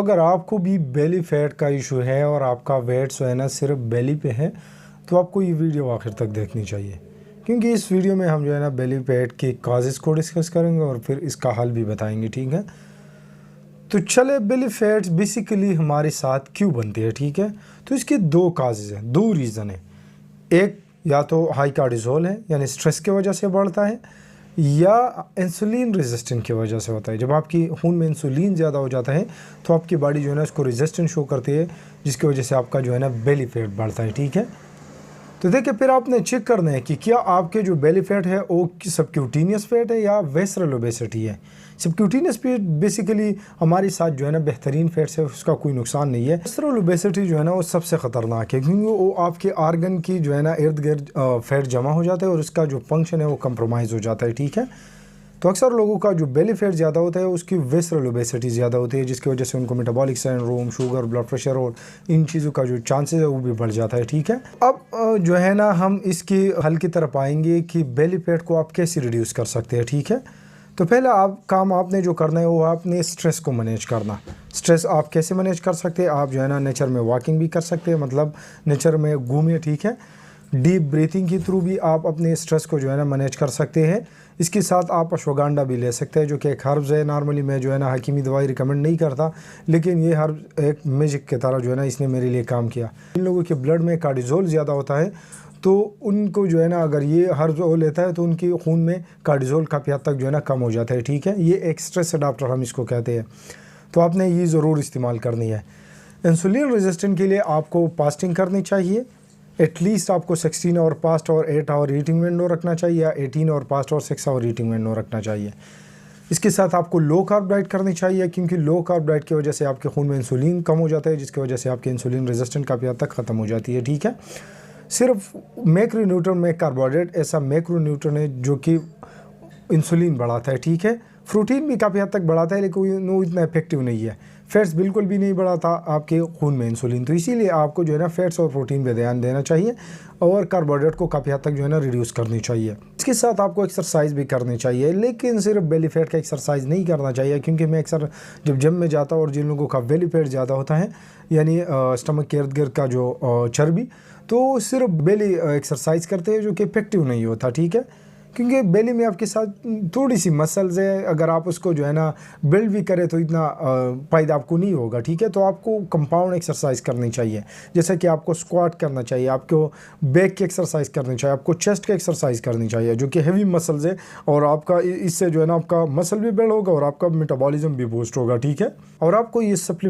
अगर आपको भी बेली फैट का इशू है और आपका वेट जो है ना सिर्फ बेली पे है, तो आपको ये वीडियो आखिर तक देखनी चाहिए, क्योंकि इस वीडियो में हम जो है ना बेली फैट के काजेज़ को डिस्कस करेंगे और फिर इसका हल भी बताएंगे। ठीक है, तो चले बेली फैट्स बेसिकली हमारे साथ क्यों बनती है। ठीक है, तो इसके दो काजेज़ हैं, दो रीज़न है। एक या तो हाई कार्टिसोल है, यानी स्ट्रेस की वजह से बढ़ता है, या इंसुलिन रेजिस्टेंट की वजह से होता है। जब आपकी खून में इंसुलिन ज़्यादा हो जाता है तो आपकी बॉडी जो है ना इसको रेजिस्टेंट शो करती है, जिसकी वजह से आपका जो है ना बेली फैट बढ़ता है। ठीक है, तो देखिए फिर आपने चेक करना है कि क्या आपके जो बेली फैट है वो सबक्यूटेनियस फैट है या विसरल ओबेसिटी है। सबक्यूटेनियस फैट बेसिकली हमारे साथ जो है ना बेहतरीन फैट है, उसका कोई नुकसान नहीं है। विसरल ओबेसिटी जो है ना वो सबसे ख़तरनाक है, क्योंकि वो आपके आर्गन की जो है ना इर्द गिर्द फैट जमा हो जाता है और उसका जो फंक्शन है वो कंप्रोमाइज़ हो जाता है। ठीक है, तो अक्सर लोगों का जो बेली फैट ज़्यादा होता है उसकी विसरल ओबेसिटी ज़्यादा होती है, जिसकी वजह से उनको metabolic syndrome, sugar, blood pressure और इन चीज़ों का जो चांसेस है वो भी बढ़ जाता है। ठीक है, अब जो है ना हम इसकी हल की तरफ आएंगे कि बेली फैट को आप कैसे रिड्यूस कर सकते हैं। ठीक है, तो पहला काम आपने जो करना है वो आपने स्ट्रेस को मैनेज करना। स्ट्रेस आप कैसे मैनेज कर सकते हैं, आप जो है ना नेचर में वॉकिंग भी कर सकते हैं, मतलब नेचर में घूमिए। ठीक है, डीप ब्रीथिंग के थ्रू भी आप अपने स्ट्रेस को जो है ना मैनेज कर सकते हैं। इसके साथ आप अश्वगंधा भी ले सकते हैं, जो कि एक हर्ब्स है। नॉर्मली मैं जो है ना हकीमी दवाई रिकमेंड नहीं करता, लेकिन ये हर्ब एक मैजिक की तरह जो है ना इसने मेरे लिए काम किया। इन लोगों के ब्लड में कार्टिसोल ज़्यादा होता है, तो उनको जो है ना अगर ये हर्ब्स वो लेता है तो उनके खून में कार्टिसोल काफ़ी हद तक जो है ना कम हो जाता है। ठीक है, ये एक स्ट्रेस अडाप्टर हम इसको कहते हैं, तो आपने ये ज़रूर इस्तेमाल करनी है। इंसुलिन रेजिस्टेंट के लिए आपको फास्टिंग करनी चाहिए। एटलीस्ट आपको 16 आवर फास्ट और 8 आवर ईटिंग विंडो रखना चाहिए, या 18 आवर फास्ट और 6 आवर ईटिंग विंडो रखना चाहिए। इसके साथ आपको लो कार्ब डाइट करनी चाहिए, क्योंकि लो कार्ब डाइट की वजह से आपके खून में इंसुलिन कम हो जाता है, जिसकी वजह से आपकी इंसुलिन रेजिस्टेंट काफ़ी हद तक ख़त्म हो जाती है। ठीक है, सिर्फ मैक्रोन्यूट्रन में कार्बोहाइड्रेट ऐसा मैक्रोन्यूट्रन है जो कि इंसुलिन बढ़ाता है। ठीक है, प्रोटीन भी काफ़ी हद तक बढ़ाता है, लेकिन वो इतना इफेक्टिव नहीं है। फैट्स बिल्कुल भी नहीं बढ़ाता आपके खून में इंसुलिन, तो इसीलिए आपको जो है ना फैट्स और प्रोटीन पे ध्यान देना चाहिए और कार्बोहाइड्रेट को काफ़ी हद तक जो है ना रिड्यूस करनी चाहिए। इसके साथ आपको एक्सरसाइज भी करनी चाहिए, लेकिन सिर्फ बेली फैट का एक्सरसाइज नहीं करना चाहिए, क्योंकि मैं अक्सर जब जिम में जाता हूँ और जिन लोगों का बेली फैट ज़्यादा होता है, यानी स्टमक के इर्द गिर्द का जो चर्बी, तो सिर्फ बेली एक्सरसाइज करते हैं, जो कि इफेक्टिव नहीं होता। ठीक है, क्योंकि बेली में आपके साथ थोड़ी सी मसल्स है, अगर आप उसको जो है ना बिल्ड भी करें तो इतना फ़ायदा आपको नहीं होगा। ठीक है, तो आपको कंपाउंड एक्सरसाइज करनी चाहिए, जैसे कि आपको स्क्वाट करना चाहिए, आपको बैक की एक्सरसाइज करनी चाहिए, आपको चेस्ट की एक्सरसाइज करनी चाहिए, जो कि हैवी मसल्स है, और आपका इससे जो है ना आपका मसल भी बिल्ड होगा और आपका मेटाबॉलिज्म भी बूस्ट होगा। ठीक है, और आपको ये सप्लीमेंट